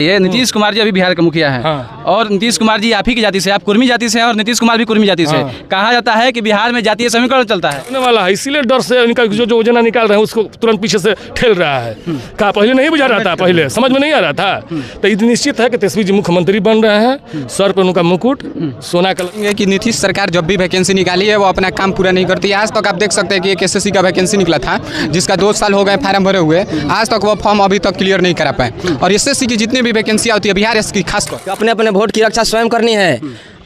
ये नीतीश कुमार जी अभी बिहार के मुखिया हैं। हाँ। और नीतीश कुमार जी आप ही की जाति से, आप कुर्मी जाति से हैं और नीतीश कुमार भी कुर्मी जाति से। कहा जाता है कि बिहार में जातीय समीकरण चलता है वाला है, इसीलिए डर से इनका जो योजना निकाल रहे हैं उसको तुरंत पीछे से ठेल रहा है। कहा पहले नहीं बुझा रहा था, पहले समझ में नहीं आ रहा था, तो ये निश्चित है कि तेजस्वी जी मुख्यमंत्री बन रहे हैं। सर पर उनका मुकुट सोना का कि नीतीश सरकार जब भी वैकेंसी निकाली है वो अपना काम पूरा नहीं करती है। आज तक आप देख सकते हैं कि एक एसएससी का वैकेंसी निकला था जिसका 2 साल हो गए फार्म भरे हुए, आज तक वो फॉर्म अभी तक क्लियर नहीं करा पाए। और एसएससी की जितनी भी वैकेंसी होती है बिहार की खासकर अपने अपने वोट की रक्षा स्वयं करनी है,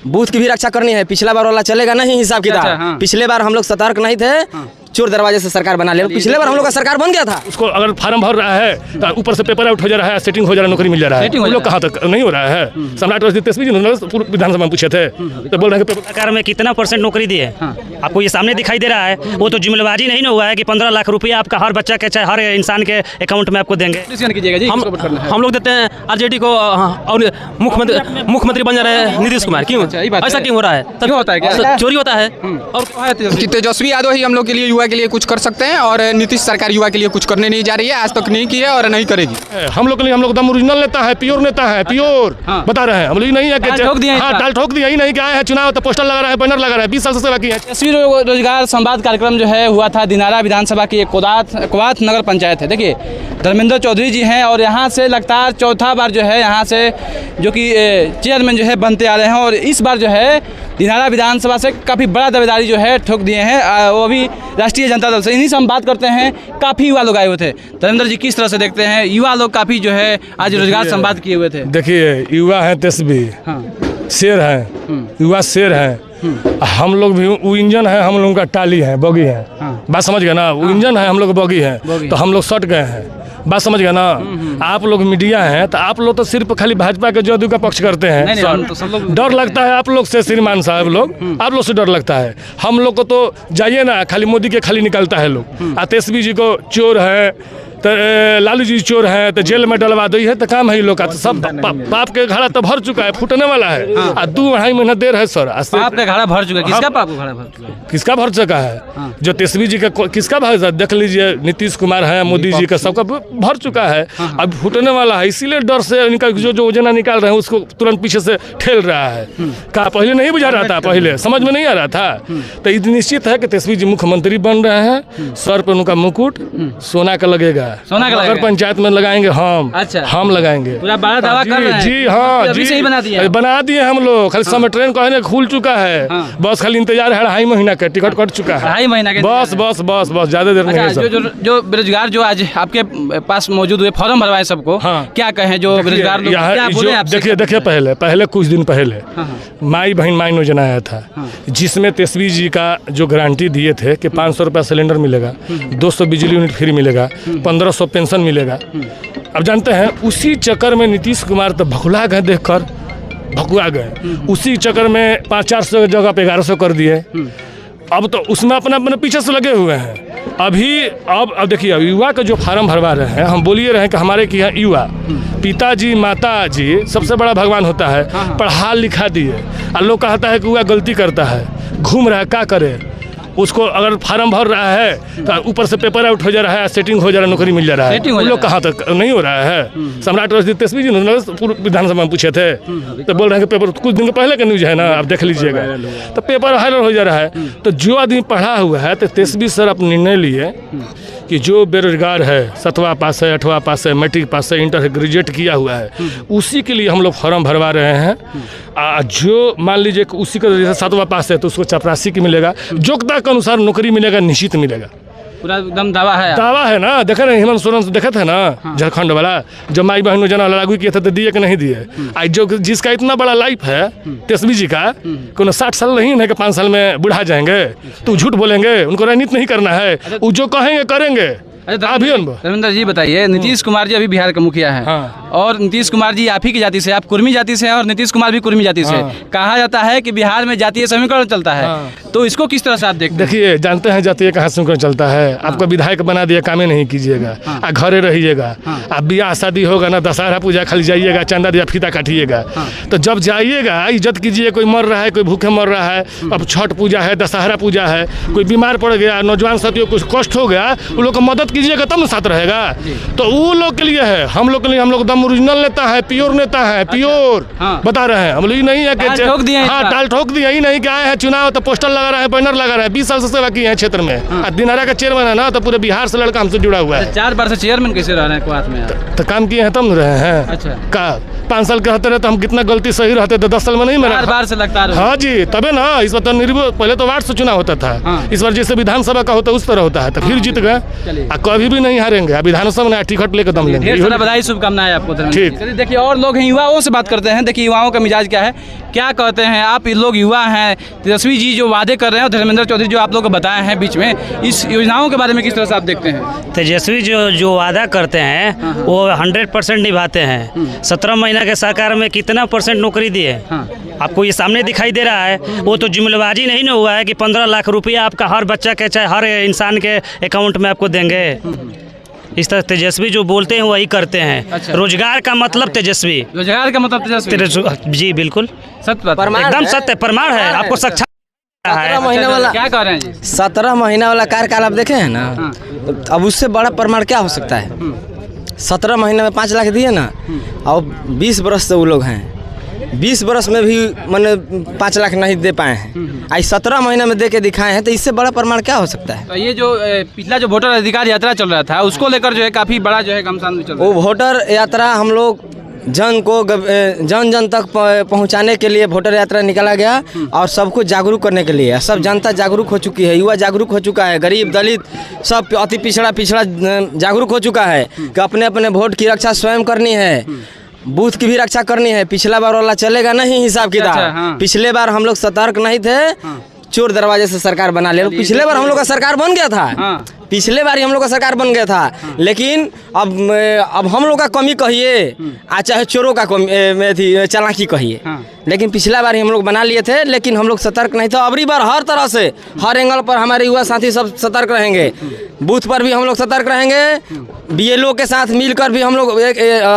बूथ की भी रक्षा करनी है। पिछला बार वाला चलेगा नहीं हिसाब किताब। पिछले बार हम लोग सतर्क नहीं थे, चोर दरवाजे से सरकार बना ले। पिछले बार हम लोग का सरकार बन गया था। उसको अगर फार्म भर रहा है तो ऊपर से पेपर आउट हो जा रहा है, सेटिंग हो जा रहा है, नौकरी मिल जा रहा है। लोग कहाँ तक नहीं हो रहा है। सम्राट तेजस्वी जी विधानसभा में पूछे थे तो बोल रहे हैं सरकार में कितना % नौकरी दी है। आपको ये सामने दिखाई दे रहा है। वो तो जुम्मेवारी नहीं ना हुआ है कि 15 लाख रुपया आपका हर बच्चा के चाहे हर इंसान के अकाउंट में आपको देंगे। हम लोग देते हैं आरजेडी को और मुख्यमंत्री बन जा रहे हैं नीतीश कुमार। क्यों ऐसा क्यों हो रहा है? क्यों होता है, क्या चोरी होता है? और कि तेजस्वी यादव ही हम लोग के लिए युवा के लिए कुछ कर सकते हैं और नीतीश सरकार युवा के लिए कुछ करने नहीं जा रही है, आज तक नहीं की है और नहीं करेगी। हम लोग के लिए हम लोग दम ओरिजिनल नेता है, प्योर नेता है, प्योर बता रहे हैं। हम लोग नहीं है कि डाल ठोक दिया ही नहीं कि आए हैं चुनाव तो पोस्टर लगा रहा है, बैनर लगा रहा है, 20 साल से सेवा की है। तस्वीर रोजगार संवाद कार्यक्रम जो है हुआ था दिनारा विधानसभा की एक कोवाथ नगर पंचायत है। देखिए धर्मेंद्र चौधरी जी हैं और यहाँ से लगातार चौथा बार जो है यहाँ से जो कि चेयरमैन जो है बनते आ रहे हैं और इस बार जो है दिनारा विधानसभा से काफ़ी बड़ा दावेदारी जो है ठोक दिए हैं, वो भी राष्ट्रीय जनता दल से। इन्हीं से हम बात करते हैं। काफ़ी युवा लोग आए हुए थे। धर्मेंद्र जी किस तरह से देखते हैं, युवा लोग काफ़ी जो है आज रोजगार संवाद किए हुए थे? देखिए युवा है तेजस्वी, शेर है, युवा शेर है। हम लोग भी वो इंजन है, हम लोगों का टाली है, बॉगी है। बात समझ गए ना? वो इंजन है, हम लोग बॉगी है, तो हम लोग सट गए हैं। बात समझ गया ना? आप लोग मीडिया हैं तो आप लोग तो सिर्फ खाली भाजपा के जदयू का पक्ष करते हैं। डर लगता है आप लोग से, श्रीमान साहब लोग, आप लोग से डर लगता है। हम लोग को तो जाइए ना, खाली मोदी के खाली निकलता है लोग। तेजस्वी जी को चोर है तो लालू जी चोर है तो जेल में डलवा दो, है तो काम है लोग का। तो सब पाप के घड़ा तो भर चुका है, फूटने वाला है। 2-2.5 महीना देर है सर। पाप का घड़ा भर चुका है। किसका पाप का घड़ा भर चुका है? किसका भर चुका है? जो तेजस्वी जी का किसका भर, देख लीजिए नीतीश कुमार है, मोदी जी का, सबका भर चुका है। अब फूटने वाला है, इसीलिए डर से इनका जो योजना निकाल रहे हैं उसको तुरंत पीछे से ठेल रहा है। कहा पहले नहीं बुझा रहा था, पहले समझ में नहीं आ रहा था, तो ये निश्चित है कि तेजस्वी जी मुख्यमंत्री बन रहे हैं। सर पर उनका मुकुट सोना का लगेगा। नगर पंचायत में लगाएंगे हम। अच्छा। हम लगाएंगे पूरा बड़ा दावा कर रहे हैं। जी हाँ जी, से ही बना दिए हम लोग। खाली समय ट्रेन कहने खुल चुका है, बस खाली इंतजार है। 2.5 महीना का टिकट कट चुका है, 2.5 महीना के बस बस बस बस ज्यादा देर नहीं है। जो बेरोजगार जो आज आपके पास मौजूद हुए फॉर्म भरवाए सबको, क्या कहें जो बेरोजगार लोग क्या बोले आपसे? देखिए पहले कुछ दिन पहले माई बहन माई योजना आया था, जिसमें तेजस्वी जी का जो गारंटी दिए थे कि 500 रुपया सिलेंडर मिलेगा, 200 बिजली यूनिट फ्री मिलेगा, 1500 पेंशन मिलेगा। अब जानते हैं उसी चक्कर में नीतीश कुमार तो भकुला गए, देखकर भकुआ गए। उसी चक्कर में 500-400 की जगह पे 1100 कर दिए। अब तो उसमें अपने पीछे से लगे हुए हैं। अब देखिए युवा का जो फार्म भरवा रहे हैं, हम बोलिए रहे हैं कि हमारे की युवा पिताजी माताजी सबसे बड़ा भगवान होता है। पढ़ा लिखा दिए और लोग कहता है कि युवा गलती करता है, घूम रहा है, क्या करे। उसको अगर फार्म भर रहा है तो ऊपर से पेपर आउट हो जा रहा है, सेटिंग हो जा रहा है, नौकरी मिल जा रहा है। लोग कहाँ तक नहीं हो रहा है। सम्राट तेजस्वी जी विधानसभा में पूछे थे तो बोल रहे हैं कि पेपर कुछ दिन पहले का न्यूज है ना, आप देख लीजिएगा, तो पेपर वायरल हो जा रहा है। तो जो आदमी पढ़ा हुआ है तो तेजस्वी सर अपने निर्णय लिए कि जो बेरोजगार है, 7वां पास है, 8वां पास है, मैट्रिक पास है, इंटर ग्रेजुएट किया हुआ है, उसी के लिए हम लोग फॉर्म भरवा रहे हैं। जो मान लीजिए उसी का जैसे 7वां पास है तो उसको चपरासी की मिलेगा, योग्यता के अनुसार नौकरी मिलेगा, निश्चित मिलेगा। पूरा एकदम दावा है ना। देखे ना हेमंत सोरेन देखे थे ना, झारखंड वाला जो माई बहन योजना लागू किए थे तो दिए कि नहीं दिए। आज जो जिसका इतना बड़ा लाइफ है तेजस्वी जी का, कोनो 60 साल नहीं है कि 5 साल में बुढ़ा जाएंगे, तो झूठ बोलेंगे, उनको राजनीति नहीं करना है, वो जो कहेंगे करेंगे। धर्मेंद्र जी बताइए, नीतीश कुमार जी अभी बिहार के मुखिया हैं और नीतीश कुमार जी आप ही की जाति से, आप कुर्मी जाति से हैं और नीतीश कुमार भी कुर्मी जाति से। कहा जाता है कि बिहार में जातीय समीकरण चलता है, तो इसको किस तरह से आप देखते हैं? देखिए जानते हैं जातीय कहाँ समीकरण चलता है। आपको विधायक बना दिया, कामें नहीं कीजिएगा, घरे रहिएगा। आप ब्याह शादी होगा ना, दशहरा पूजा खाली जाइएगा, चंदा दिया फीता काटिएगा। तो जब जाइएगा इज्जत कीजिए। कोई मर रहा है, कोई भूखे मर रहा है, अब छठ पूजा है, दशहरा पूजा है, कोई बीमार पड़ गया, नौजवान साथियों कुछ कष्ट हो गया, उन लोग को मदद कीजिएगा तब ना साथ रहेगा। तो वो लोग के लिए है, हम लोग के लिए, हम लोग दम ओरिजिनल नेता है, प्योर नेता है, प्योर बता रहे हैं हम लोग। नहीं है कि टाल ठोक दिया, ही नहीं कि आए हैं चुनाव तो पोस्टर लगा रहा है, बैनर लगा रहा है। 20 साल से सेवा की है क्षेत्र में। दिनारा का चेयरमैन है ना, तो पूरे बिहार से लड़का हमसे जुड़ा हुआ है। 4 बार से चेयरमैन कैसे रह रहे हैं कुआत में? तो काम किए हैं तब न रहे हैं। अच्छा, का 5 साल के रहते रहे तो हम कितना गलती सही रहते थे, 10 साल में नहीं मेरा 4 बार से लगता है। हाँ जी, तबे ना इस बार तो पहले तो वार्ड से चुनाव होता था, इस बार जैसे विधानसभा का होता है उस तरह होता है, तो फिर जीत गए। कभी भी नहीं हारेंगे, विधानसभा में टिकट लेकर दम लेंगे। बधाई, शुभकामनाएं आपको। ठीक, देखिए और लोग हैं, युवाओं से बात करते हैं। देखिए युवाओं का मिजाज क्या है, क्या कहते हैं आप? ये लोग युवा हैं, तेजस्वी जी जो वादे कर रहे हैं, धर्मेंद्र चौधरी जो आप लोग को बताए हैं बीच में, इस योजनाओं के बारे में किस तरह से आप देखते हैं? तेजस्वी जो वादा करते हैं वो 100% निभाते हैं। 17 महीना के सरकार में कितना % नौकरी दिए? आपको ये सामने दिखाई दे रहा है। वो तो जुमलेबाजी नहीं ना हुआ है कि 15 लाख रुपया आपका हर बच्चा के चाहे हर इंसान के अकाउंट में आपको देंगे। इस तरह तेजस्वी जो बोलते हैं वही करते हैं। अच्छा। रोजगार का मतलब तेजस्वी, रोजगार का मतलब तेजस्वी। जी बिल्कुल सत्य, एकदम सत्य प्रमाण है, आपको साक्षात है। 17 महीना वाला क्या कह रहे हैं जी? 17 महीना वाला कार्यकाल आप देखे हैं ना, तो अब उससे बड़ा प्रमाण क्या हो सकता है? 17 महीने में 5 लाख दिए ना, और 20 बरस से वो लोग हैं, 20 बरस में भी मैंने 5 लाख नहीं दे पाए हैं। आज 17 महीने में दे के दिखाए हैं, तो इससे बड़ा प्रमाण क्या हो सकता है? तो ये जो पिछला जो वोटर अधिकार यात्रा चल रहा था, उसको लेकर जो है काफ़ी बड़ा जो है घमसान चल रहा है। वो वोटर यात्रा हम लोग जन को जन जन तक पहुंचाने के लिए वोटर यात्रा निकाला गया, और सबको जागरूक करने के लिए। सब जनता जागरूक हो चुकी है, युवा जागरूक हो चुका है, गरीब दलित सब अति पिछड़ा जागरूक हो चुका है कि अपने अपने वोट की रक्षा स्वयं करनी है, बूथ की भी रक्षा करनी है। पिछला बार वाला चलेगा नहीं हिसाब किताब। पिछले बार हम लोग सतर्क नहीं थे, चोर दरवाजे से सरकार बना ले। पिछले बार हम लोग का सरकार बन गया था, पिछले बार हम लोग का सरकार बन गया था, लेकिन अब हम लोग का कमी कहिए, चाहे चोरों का कमी चालाकी कहिए, लेकिन पिछला बार हम लोग बना लिए थे, लेकिन हम लोग सतर्क नहीं थे। अबरी बार हर तरह से, हर एंगल पर हमारे युवा साथी सब सतर्क रहेंगे। बूथ पर भी हम लोग सतर्क रहेंगे, बीएलओ के साथ मिलकर भी हम लोग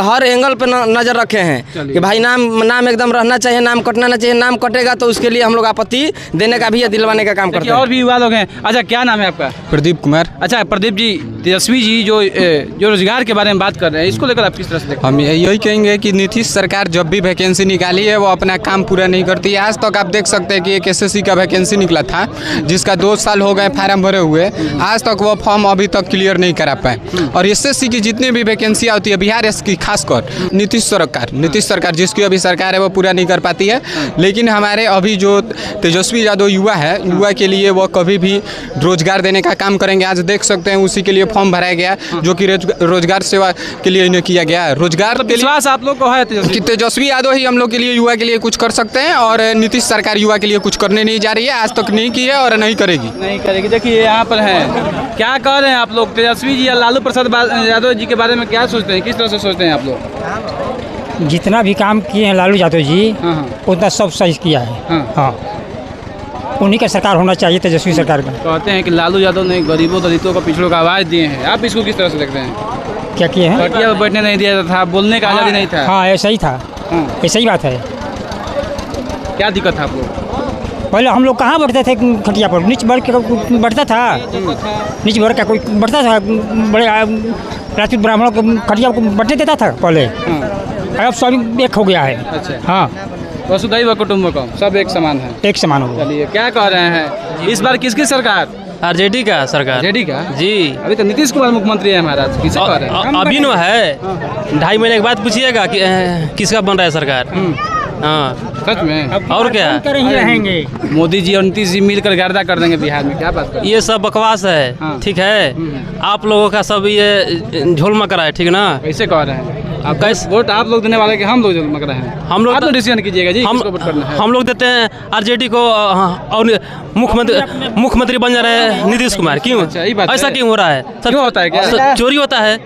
हर एंगल पर नज़र रखे हैं कि भाई नाम एकदम रहना चाहिए, नाम कटना ना चाहिए। नाम कटेगा तो उसके लिए हम लोग आपत्ति देने का भी या दिलवाने का काम करते हैं। और भी युवा लोग हैं। अच्छा, क्या नाम है आपका? प्रदीप कुमार। अच्छा प्रदीप जी, तेजस्वी जी जो रोजगार के बारे में बात कर रहे हैं, इसको लेकर आप किस तरह से देखते हैं? हम यही कहेंगे कि नीतीश सरकार जब भी वैकेंसी निकाली है वो अपना काम पूरा नहीं करती है। आज तक आप देख सकते हैं कि एक एसएससी का वैकेंसी निकला था, जिसका 2 साल हो गए फार्म भरे हुए, आज तक वो फॉर्म अभी तक क्लियर नहीं करा पाए। और एसएससी की जितनी भी वैकेंसी आती है बिहार की, खासकर नीतीश सरकार जिसकी अभी सरकार है वो पूरा नहीं कर पाती है। लेकिन हमारे अभी जो तेजस्वी यादव युवा है, युवा के लिए वो कभी भी रोजगार देने का काम करेंगे। आज देख सकते हैं उसी के लिए फॉर्म भराया गया, जो कि रोजगार सेवा के लिए इन्हें किया गया। रोजगार विश्वास आप लोग को है कि तेजस्वी यादव ही हम लोग के लिए, युवा के लिए कुछ कर सकते हैं, और नीतीश सरकार युवा के लिए कुछ करने नहीं जा रही है, आज तक नहीं की है और नहीं करेगी। देखिए यहाँ पर है, क्या कह रहे हैं आप लोग? तेजस्वी जी या लालू प्रसाद यादव जी के बारे में क्या सोचते हैं, किस तरह से सोचते हैं आप लोग? जितना भी काम किए हैं लालू यादव जी, उतना सब सही किया है। हाँ, उन्हीं का सरकार होना चाहिए, तेजस्वी सरकार का। कहते हैं कि लालू यादव ने गरीबों दलितों को पिछड़ों का आवाज़ दिए हैं, आप इसको किस तरह से देखते हैं? क्या किए हैं? खटिया पर बैठने नहीं दिया था, बोलने का आज़ादी नहीं था। हाँ, ऐसा ही था, ऐसा ही बात है। क्या दिक्कत था आपको? पहले हम लोग कहाँ बैठते थे खटिया पर? नीचे बढ़ के बैठता था, नीचे बढ़ के कोई बैठता था, बड़े राजपूत ब्राह्मणों को खटिया को बैठने देता था पहले। अब सब एक हो गया है। अच्छा, हाँ, वसुधैव कुटुंबकम, सब एक समान है, एक समान हो गया। चलिए, क्या कह रहे हैं इस बार किसकी सरकार? आरजेडी का सरकार। जेडी का जी, अभी तो नीतीश कुमार मुख्यमंत्री है महाराज, किसे कह रहे हैं? अभी न है, 2.5 महीने के बाद पूछिएगा कि किसका बन रहा है सरकार। हाँ, सच में? और क्या रहेंगे? मोदी जी और नीतीश जी मिलकर गर्दा कर देंगे बिहार में, क्या बात कर? ये सब बकवास है। ठीक है, आप लोगों का सब ये झोल मकरा है, ठीक ना? कैसे कह रहे हैं आप? कैसे वोट आप लोग देने वाले कि हम लोग मक रहे हैं? हम लोग तो डिसीजन कीजिएगा जी, किसको वोट करना है। हम लोग देते हैं आरजेडी को, और मुख्यमंत्री बन जा रहे हैं नीतीश कुमार। क्यों? ऐसा क्यों हो रहा है? क्यों होता है? क्या चोरी होता है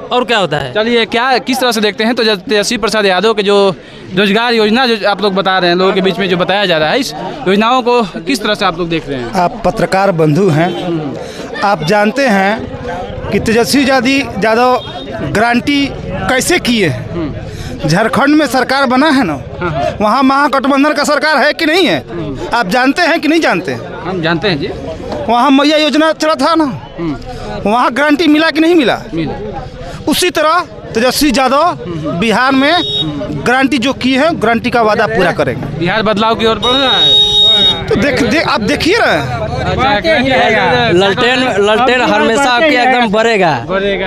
और क्या होता है? चलिए, क्या किस तरह से देखते हैं? तो तेजस्वी प्रसाद यादव के जो रोजगार योजना जो आप लोग बता रहे हैं, लोगों के बीच में जो बताया जा रहा है, इस योजनाओं को किस तरह से आप लोग देख रहे हैं? आप पत्रकार बंधु हैं, आप जानते हैं कि तेजस्वी यादव गारंटी कैसे किए हैं। झारखंड में सरकार बना है ना, वहाँ महागठबंधन का सरकार है कि नहीं है? आप जानते हैं कि नहीं जानते? हम जानते हैं जी। वहाँ मैया योजना चला था ना, वहाँ गारंटी मिला कि नहीं मिला? उसी तरह तेजस्वी यादव बिहार में गारंटी जो की है गारंटी का वादा पूरा करेंगे। बिहार बदलाव की ओर बढ़ रहा है। तो आप देखिए ना, ललटेन हमेशा आपके एकदम बढ़ेगा।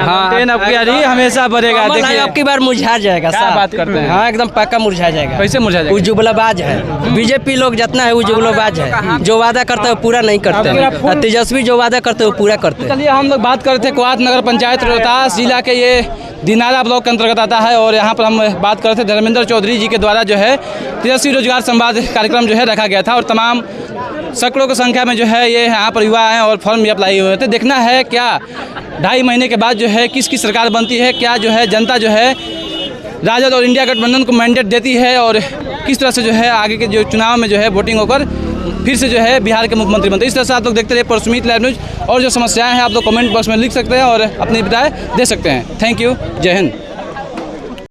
हाँ, आपकी यारी हमेशा बढ़ेगा। देखिए आपकी बार मुरझा जाएगा। क्या बात करते हैं? हाँ, एकदम पक्का मुरझा जाएगा। कैसे मुरझा जाएगा? वो जुगलाबाज है। बीजेपी लोग जितना है वो जुगलाबाज है, जो वादा करते हैं पूरा नहीं करते हैं। तेजस्वी जो वादा करते हैं वो पूरा करते हैं। चलिए हम लोग बात करते हैं कोआत नगर पंचायत रोहतास जिला के ये दिनारा ब्लॉक के अंतर्गत आता है और यहाँ पर हम बात करते थे धर्मेंद्र चौधरी जी के द्वारा जो है तेजस्वी रोजगार संवाद कार्यक्रम जो है रखा गया था और तमाम सैकड़ों की संख्या में जो है ये यहाँ पर युवा आए और फॉर्म भी अप्लाई हुए थे। देखना है क्या 2.5 महीने के बाद जो है किसकी सरकार बनती है, क्या जो है जनता जो है राजद और इंडिया गठबंधन को मैंडेट देती है और किस तरह से जो है आगे के जो चुनाव में जो है वोटिंग होकर फिर से जो है बिहार के मुख्यमंत्री बनते हैं। इस तरह से आप लोग देखते रहे परसुमित लाइव न्यूज़ और जो समस्याएं हैं आप लोग कमेंट बॉक्स में लिख सकते हैं और अपनी राय दे सकते हैं। थैंक यू, जय हिंद।